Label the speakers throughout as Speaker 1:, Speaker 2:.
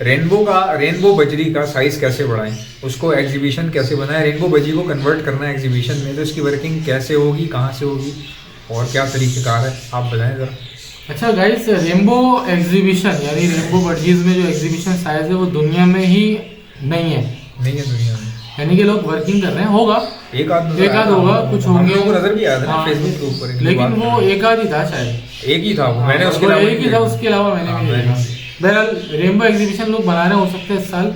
Speaker 1: Rainbow बजरी का size कैसे बढ़ाएं, उसको एग्जीबिशन कैसे बनाएं, रेनबो बजरी को कन्वर्ट करना है एग्जीबिशन में, तो इसकी वर्किंग कैसे होगी, कहाँ से होगी और क्या तरीक़ेकार है, आप बताएं ज़रा।
Speaker 2: अच्छा गाइस, रेनबो एग्जीबिशन यानी रेनबो बजरीज में जो एग्जीबिशन साइज है वो दुनिया में ही नहीं है
Speaker 1: दुनिया में,
Speaker 2: यानी कि लोग वर्किंग कर रहे हैं। होगा
Speaker 1: एक आध
Speaker 2: होगा, कुछ होंगे,
Speaker 1: को नजर भी आया था फेसबुक के ऊपर,
Speaker 2: लेकिन वो एक आध ही था शायद,
Speaker 1: एक ही था वो, मैंने
Speaker 2: उसके अलावा मैंने भी नहीं देखा। बहरहाल रेनबो एग्जीबिशन लोग बना रहे हैं, हो सकता है इस साल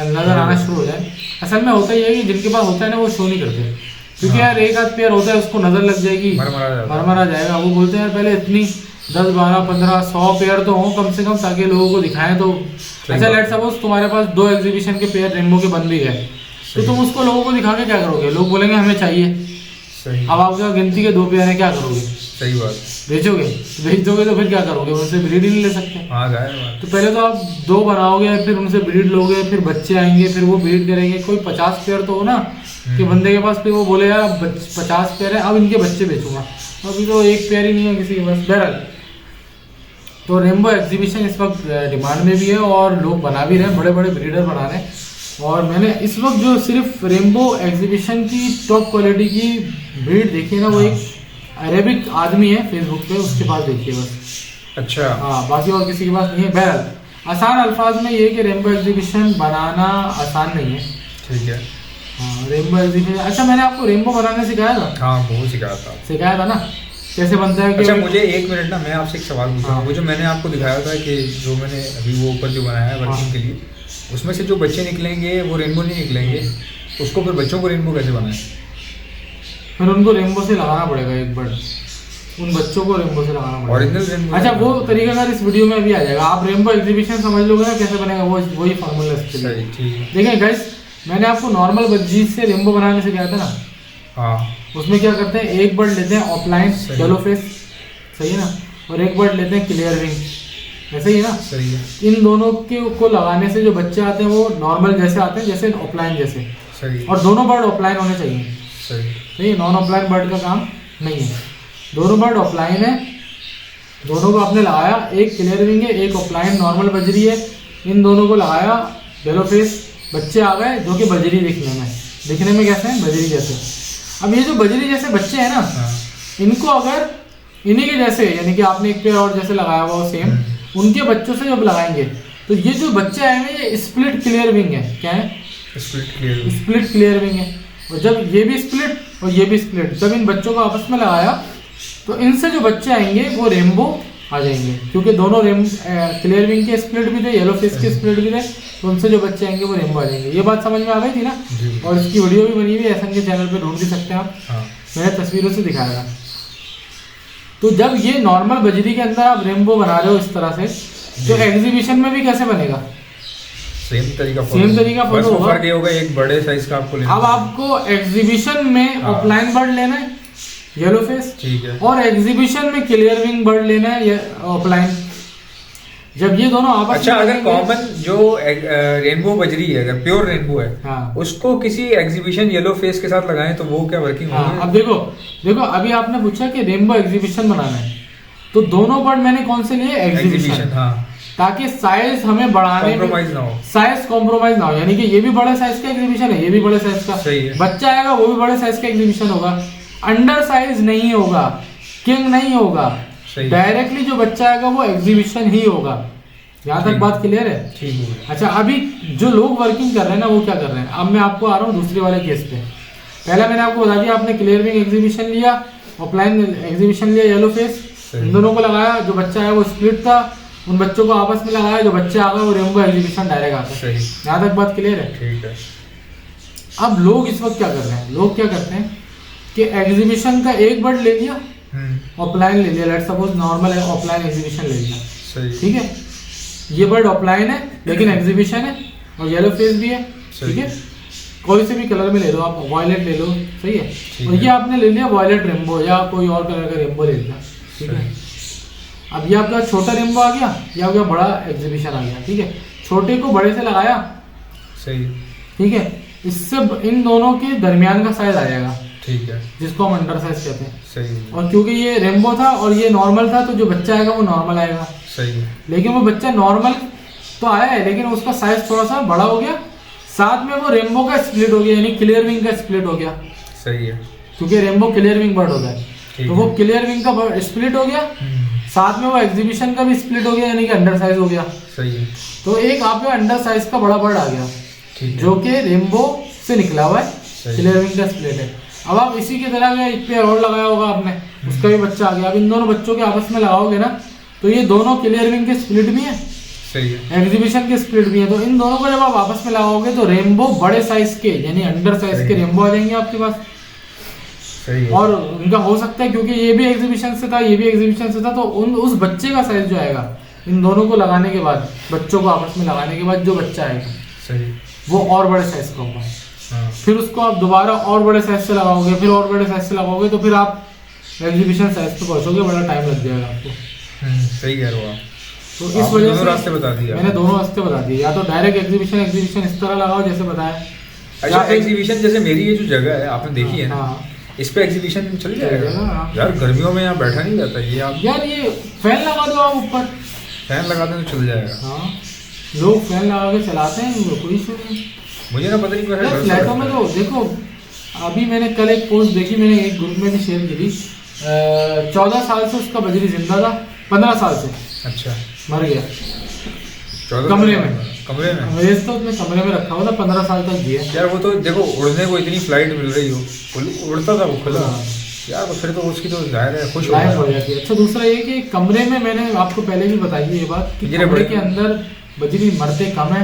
Speaker 2: नजर आना शुरू हो जाए। असल में होता ही है कि जिनके पास होता है ना वो शो नहीं करते, क्योंकि यार एक आध पेयर होता है उसको नजर लग जाएगी, मरमरा जाएगा। वो बोलते हैं यार पहले इतनी 10, 12, 15, 100 पेयर तो हो कम से कम, ताकि लोगों को दिखाएं। तो अच्छा लेट्स सपोज तुम्हारे पास 2 एग्जीबिशन के पेयर रेनबो के बन भी गए, तो तुम उसको लोगों को दिखा के क्या करोगे? लोग बोलेंगे हमें चाहिए। अब आपके गिनती के 2 पेयर हैं, क्या करोगे?
Speaker 1: सही बात,
Speaker 2: बेच दोगे तो फिर क्या करोगे? उनसे ब्रीड ही नहीं ले सकते। तो पहले तो आप 2 बनाओगे, फिर उनसे ब्रीड लोगे, फिर बच्चे आएंगे, फिर वो ब्रीड करेंगे। कोई 50 पेयर तो हो ना कि बंदे के पास, फिर वो बोले यार 50 पेयर है, अब इनके बच्चे बेचूंगा। अभी तो एक पेयर ही नहीं है किसी के पास। बहरहाल तो रेनबो एग्जीबिशन इस वक्त डिमांड में भी है और लोग बना भी रहे हैं, बड़े बड़े ब्रीडर बना रहे हैं। और मैंने इस वक्त जो सिर्फ रेनबो एग्जीबिशन की टॉप क्वालिटी की ब्रीड देखी है ना, वो एक अरेबिक आदमी है फेसबुक पे, उसके पास देखिए बस।
Speaker 1: अच्छा
Speaker 2: हाँ, बाकी और किसी के पास नहीं है। बहरहाल आसान अल्फाज में ये कि रेनबो एग्जीबिशन बनाना आसान नहीं है।
Speaker 1: ठीक है।
Speaker 2: हाँ, रेनबो एग्जीबिशन। अच्छा, मैंने आपको रेनबो बनाना सिखाया था?
Speaker 1: हाँ, वो सिखाया था ना,
Speaker 2: कैसे बनता है?
Speaker 1: अच्छा मुझे 1 मिनट ना, मैं आपसे एक सवाल पूछूँ। वो जो मैंने आपको दिखाया था कि जो मैंने अभी वो ऊपर जो बनाया है वर्किंग के लिए, उसमें से जो बच्चे निकलेंगे वो रेनबो नहीं निकलेंगे, उसको फिर बच्चों को रेनबो कैसे बनाएं?
Speaker 2: फिर उनको रेनबो से लगाना पड़ेगा एक बार, उन बच्चों को रेनबो से लगाना पड़ेगा,
Speaker 1: ओरिजिनल रेनबो। अच्छा,
Speaker 2: वो तरीकाकार इस वीडियो में भी आ जाएगा। आप रेनबो एग्जीबिशन समझ लोगे ना कैसे बनेगा, वही फार्मूला है। देखिए गाइस, मैंने आपको नॉर्मल बजरी से रेनबो बनाने से कहा था ना। हाँ, उसमें क्या करते हैं, एक बर्ड लेते हैं ऑफलाइन येलो फेस, सही है ना, और एक बर्ड लेते हैं क्लियर विंग, ऐसे ही है ना। सही है। इन दोनों को लगाने से जो बच्चे आते हैं वो नॉर्मल जैसे आते हैं, जैसे ऑफलाइन जैसे। सही। और दोनों बर्ड ऑफलाइन होने चाहिए। सही। नॉन ऑफलाइन बर्ड का काम नहीं है, दोनों बर्ड ऑफलाइन है। दोनों को आपने लगाया, एक क्लियर विंग है, एक ऑफलाइन नॉर्मल बजरी है। इन दोनों को लगाया येलो फेस, बच्चे आ गए जो कि बजरी दिखने में कैसे हैं, बजरी जैसे। अब ये जो बजरी जैसे बच्चे हैं ना, इनको अगर इन्हीं के जैसे, यानी कि आपने एक पेयर और जैसे लगाया हुआ सेम, उनके बच्चों से जब लगाएंगे तो ये जो बच्चे आएंगे ये स्प्लिट क्लियर विंग है। क्या है? स्प्लिट क्लियर विंग है। और जब ये भी स्प्लिट और ये भी स्प्लिट, जब इन बच्चों को आपस में लगाया तो इनसे जो बच्चे आएंगे वो रेनबो आ जाएंगे, क्योंकि दोनों क्लियर विंग के स्प्लिट भी थे, येलो फेस के स्प्लिट भी थे, तो उनसे जो बच्चे आएंगे वो रेनबो आ जाएंगे। ये बात समझ में आ गई थी ना? और इसकी वीडियो भी बनी हुई है, एसएन के चैनल पे ढूंढ भी सकते हैं आप। मैंने तस्वीरों से दिखाया था। तो जब ये नॉर्मल बजरी के अंदर आप रेनबो बना रहे हो इस तरह से, तो एग्जीबिशन में भी कैसे बनेगा? सेम तरीका फॉलो होगा।
Speaker 1: फर्क ये होगा, एक बड़े साइज का आपको लेना।
Speaker 2: अब आपको एग्जीबिशन में ऑफलाइन बर्ड लेना है येलो फेस,
Speaker 1: ठीक है, और
Speaker 2: एग्जीबिशन में क्लियर विंग बर्ड लेना है ऑफलाइन। जब ये दोनों आपस में,
Speaker 1: अच्छा अगर कॉमन जो रेनबो बजरी है, अगर प्योर रेनबो है, उसको किसी एग्जीबिशन येलो फेस के साथ लगाएं तो वो क्या वर्किंग होगी?
Speaker 2: अब देखो अभी आपने पूछा कि रेनबो एग्जीबिशन बनाना है, तो दोनों बर्ड मैंने कौन से लिए? एग्जीबिशन। ताकि साइज हमें बढ़ाने में साइज कॉम्प्रोमाइज ना हो, यानी कि ये भी बड़े साइज का एग्जीबिशन है, ये भी बड़े साइज का, बच्चा आएगा वो भी बड़े साइज का एग्जीबिशन होगा, अंडर साइज नहीं होगा, किंग नहीं होगा, डायरेक्टली जो बच्चा आएगा वो एग्जीबिशन ही होगा। यहाँ तक बात क्लियर है? ठीक है। अच्छा, अभी जो लोग वर्किंग कर रहे हैं ना, वो क्या कर रहे हैं? अब मैं आपको आ रहा हूँ दूसरे वाले केस पे। पहला मैंने आपको बता दिया, आपने क्लियर विंग एग्जीबिशन लिया, ऑफलाइन एग्जीबिशन लिया येलो फेस, इन दोनों को लगाया, जो बच्चा आया वो स्प्लिट था, उन बच्चों को आपस में लगाया, जो बच्चे आ गए वो रेनबो एग्जीबिशन डायरेक्ट आता है। यहाँ तक बात क्लियर है? ठीक है। अब लोग इस वक्त क्या कर रहे हैं, लोग क्या करते हैं कि एग्जीबिशन का एक बर्ड ले लिया, ऑफलाइन ले लिया, लेट्स सपोज नॉर्मल है, ऑफलाइन एग्जीबिशन ले लिया, ठीक है। ये बर्ड ऑफलाइन है लेकिन एग्जीबिशन है और येलो फेस भी है, ठीक है। कोई से भी कलर में ले लो आप, वॉयलेट ले लो, सही है। और ये आपने ले लिया वॉयलेट रेनबो या कोई और कलर का रेनबो ले लिया, ठीक है। अब ये आपका छोटा रेनबो आ गया, ये आपका बड़ा एग्जीबिशन आ गया, ठीक है। छोटे को बड़े से लगाया, सही, ठीक है। इससे इन दोनों के दरमियान का साइज आ जाएगा, ठीक है, जिसको हम अंडर साइज कहते हैं, सही। और क्योंकि ये रेनबो था और ये नॉर्मल था, तो जो बच्चा आएगा वो नॉर्मल आएगा, सही है। लेकिन वो बच्चा नॉर्मल तो आया है, लेकिन उसका साइज थोड़ा सा बड़ा हो गया, साथ में वो रेनबो का स्प्लिट हो गया, यानी क्लियर विंग का स्प्लिट हो गया।
Speaker 1: सही है,
Speaker 2: क्योंकि रेनबो क्लियर विंग बर्ड होता है, तो वो क्लियर विंग का स्प्लिट हो गया, साथ में वो एग्जीबिशन का भी स्प्लिट हो गया, यानी कि अंडर साइज हो गया।
Speaker 1: सही है,
Speaker 2: तो एक आप में अंडर साइज का बड़ा बर्ड आ गया, जो कि रेनबो से निकला हुआ है, क्लियर विंग का स्प्लिट है। अब आप इसी की तरह में एक पेयर और लगाया होगा आपने, उसका भी बच्चा आ गया। अब इन दोनों बच्चों के आपस में लगाओगे ना, तो ये दोनों क्लियर विंग के स्प्लिट भी है,
Speaker 1: सही है,
Speaker 2: एग्जीबिशन के स्प्लिट भी है। तो इन दोनों को जब आप आपस में लगाओगे तो रेनबो बड़े साइज के, यानी अंडर साइज के रेनबो आ जाएंगे आपके पास।
Speaker 1: सही है।
Speaker 2: और उनका हो सकता है, क्योंकि ये भी एग्जीबिशन से था, ये भी एग्जीबिशन से था, तो उस बच्चे का साइज जो आएगा इन दोनों को लगाने के बाद, बच्चों को आपस में लगाने के बाद जो बच्चा आएगा,
Speaker 1: सही,
Speaker 2: वो और बड़े साइज का होगा।
Speaker 1: हाँ।
Speaker 2: फिर उसको आप दोबारा और बड़े साइज से लगाओगे, फिर और बड़े साइज से लगाओगे, तो फिर आप एग्जीबिशन साइज पे पहुंचोगे, बड़ा टाइम लग जाएगा आपको।
Speaker 1: सही कह रहे हो आप।
Speaker 2: तो इस वजह से
Speaker 1: रास्ते बता दिया
Speaker 2: मैंने, दोनों रास्ते बता दिए। या तो डायरेक्ट एग्जीबिशन इस तरह लगाओ जैसे बताया।
Speaker 1: अच्छा, एग्जीबिशन जैसे मेरी ये जो जगह है आपने देखी है ना, इस पे एग्जीबिशन चल जाएगा यार। गर्मियों में यहाँ बैठा नहीं जाता ये आप
Speaker 2: यार, ये फैन लगा दो आप ऊपर,
Speaker 1: फैन लगा दें तो चल जाएगा।
Speaker 2: हाँ, लोग फैन लगा के चलाते हैं, कोई इशू नहीं।
Speaker 1: मुझे ना पता नहीं क्या है
Speaker 2: फ्लैटों में। तो देखो, अभी मैंने कल एक पोस्ट देखी, मैंने एक ग्रुप में भी शेयर की थी। 14 साल से उसका बजरी जिंदा था, 15 साल से।
Speaker 1: अच्छा,
Speaker 2: मर गया
Speaker 1: 14
Speaker 2: कमरे में
Speaker 1: अंग्रेज
Speaker 2: तो उसने कमरे में रखा हुआ था, 15 साल तक जिया।
Speaker 1: यार वो तो देखो, उड़ने को इतनी फ्लाइट मिल रही हो, उड़ता था वो खुला यार, तो फिर तो उसकी तो जाहिर है खुश
Speaker 2: हो जाती है। अच्छा, दूसरा ये कि कमरे में, मैंने आपको पहले भी बताई है ये बात कि कमरे के अंदर बजरी मरते कम है,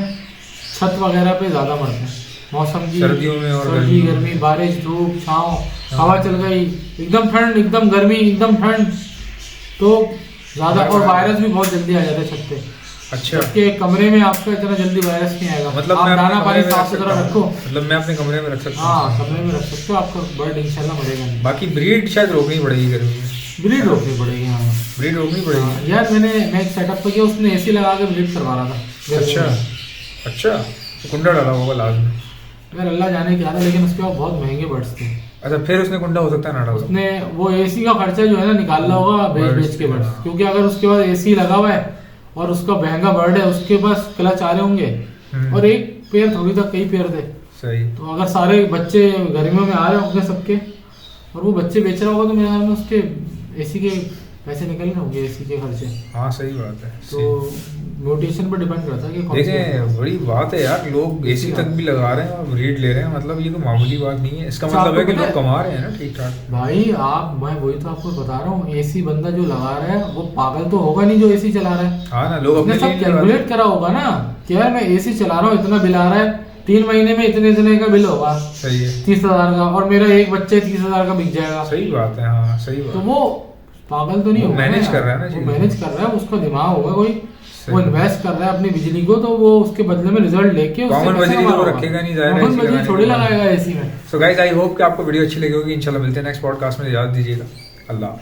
Speaker 2: छत वगैरह पे ज्यादा मरते हैं। मौसम की
Speaker 1: सर्दियों में और
Speaker 2: सर्दी, गर्मी, बारिश, धूप, छाँव, हवा चल गई, एकदम ठंड, एकदम गर्मी, एकदम ठंड, तो ज्यादा। और वायरस भी बहुत जल्दी आ जाता है छत पे।
Speaker 1: अच्छा,
Speaker 2: कि कमरे में आपका इतना जल्दी वायरस नहीं आएगा।
Speaker 1: मतलब
Speaker 2: आप दाना पानी साफ सुथरा रखो,
Speaker 1: मतलब मैं अपने कमरे में रख सकता हूँ।
Speaker 2: हाँ, कमरे में रख सकते हो, आपका बर्ड इंशाल्लाह मरेगा नहीं।
Speaker 1: बाकी ब्रीड शायद रोकनी पड़ेगी गर्मी में,
Speaker 2: ब्रीड रोकनी पड़ेगी। हाँ,
Speaker 1: ब्रीड रोकनी पड़ेगी
Speaker 2: यार। मैं एक सेटअप पे किया, उसने एसी लगा के ब्रीड करवा रहा था।
Speaker 1: अच्छा, कुंडा डाला होगा लास्ट में
Speaker 2: यार, अल्लाह जाने क्या था, लेकिन उसके बाद बहुत महंगे बर्ड्स थे।
Speaker 1: अच्छा, फिर उसने कुंडा हो सकता है ना डाला,
Speaker 2: उसने वो एसी का खर्चा जो है ना निकालना होगा बेच के बर्ड्स, क्योंकि अगर उसके बाद एसी लगा हुआ है और उसका महंगा बर्ड है, उसके पास क्लच आ रहे होंगे, और एक पेयर थोड़ी था, कई पेयर थे।
Speaker 1: सही।
Speaker 2: तो अगर सारे बच्चे गर्मियों में आ रहे होंगे सबके, और वो बच्चे बेच रहा होगा, तो मेरे ख्याल में उसके एसी के पैसे निकलने होंगे, एसी के खर्चे।
Speaker 1: हाँ, सही बात है।
Speaker 2: तो म्यूटेशन पर डिपेंड करता है कि कौन
Speaker 1: देखें, बड़ी बात है यार, लोग एसी तक भी लगा रहे हैं और ब्रीड ले रहे हैं, मतलब ये तो मामूली बात नहीं है। इसका मतलब है कि लोग कमा रहे हैं ना ठीक ठाक।
Speaker 2: भाई मैं वही तो आपको बता रहा हूँ, एसी बंदा जो लगा रहा है वो पागल तो होगा नहीं जो एसी चला रहा है।
Speaker 1: हाँ ना, लोग अपने
Speaker 2: सब कैलकुलेट करा होगा ना कि यार मैं एसी चला रहा हूँ, इतना बिल आ रहा है, 3 महीने में इतने का बिल होगा।
Speaker 1: सही है,
Speaker 2: 30,000 का, और मेरा एक बच्चे 30,000 का बिक जाएगा।
Speaker 1: सही बात है। हाँ, सही बात।
Speaker 2: तो वो पागल तो नहीं होगा,
Speaker 1: मैनेज कर रहा है ना,
Speaker 2: वो मैनेज कर रहा है, उसका दिमाग होगा कोई, वो इन्वेस्ट कर रहा है अपनी बिजली को, तो वो उसके बदले में रिजल्ट लेके
Speaker 1: कॉमन बिजली तो रखेगा नहीं,
Speaker 2: कॉमन बिजली थोड़ी लगाएगा एसी में।
Speaker 1: सो गाइस, आई होप कि आपको वीडियो अच्छी लगी होगी। इंशाल्लाह मिलते हैं नेक्स्ट पॉडकास्ट में, याद दीजिएगा। अल्लाह।